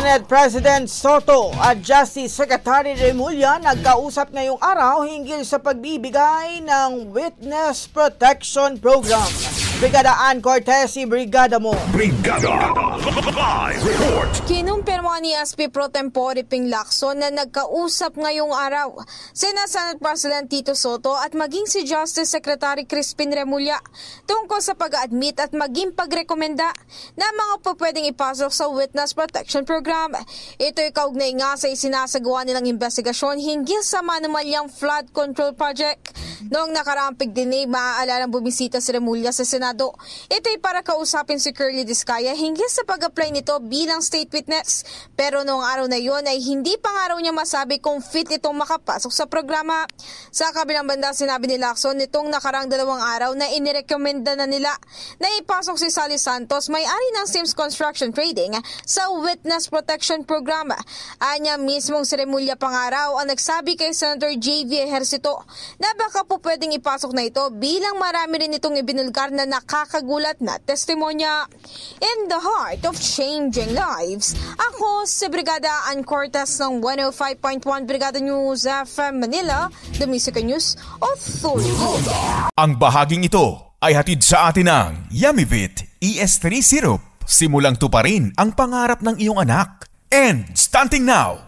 Senate President Soto at Justice Secretary Remulla nagkausap ngayong araw hinggil sa pagbibigay ng Witness Protection Program. Brigada Ann Cortez, Brigada mo. Brigada Live Report. Kinumpirma ni SP Pro Tempore Ping Lacson na nagkausap ngayong araw Senate President Tito Soto at maging si Justice Secretary Crispin Remulla tungkol sa pag-admit at maging pagrekomenda na mga pwedeng ipasok sa Witness Protection Program. Ito'y kaugnay nga sa isinasagawa nilang investigasyon hinggil sa manumalyang flood control project. Noong nakaraang pagdinig, maaalarang bumisita si Remulla sa Senado. Ito'y para kausapin si Curly Discaya hinggil sa pag-apply nito bilang state witness. Pero noong araw na yon ay hindi pa nga raw niya masabi kung fit itong makapasok sa programa. Sa kabilang banda, sinabi ni Lacson nitong nakaraang 2 araw na inirekomenda na nila na ipasok si Sally Santos, may-ari ng Sims Construction Trading, sa Witness Protection Program. Anya mismong si Remulla pa nga raw ang nagsabi kay Senator J.V. Ejercito na baka po pwedeng ipasok na ito bilang marami rin itong ibinulgar na nakakagulat na testimonya. In the heart of changing lives, ako si Brigada Ann Cortez ng 105.1 Brigada News FM Manila, The Music News Authority. Ang bahaging ito ay hatid sa atin ng Yummy-Vit ES3 Syrup. Simulang tuparin ang pangarap ng iyong anak. And starting now,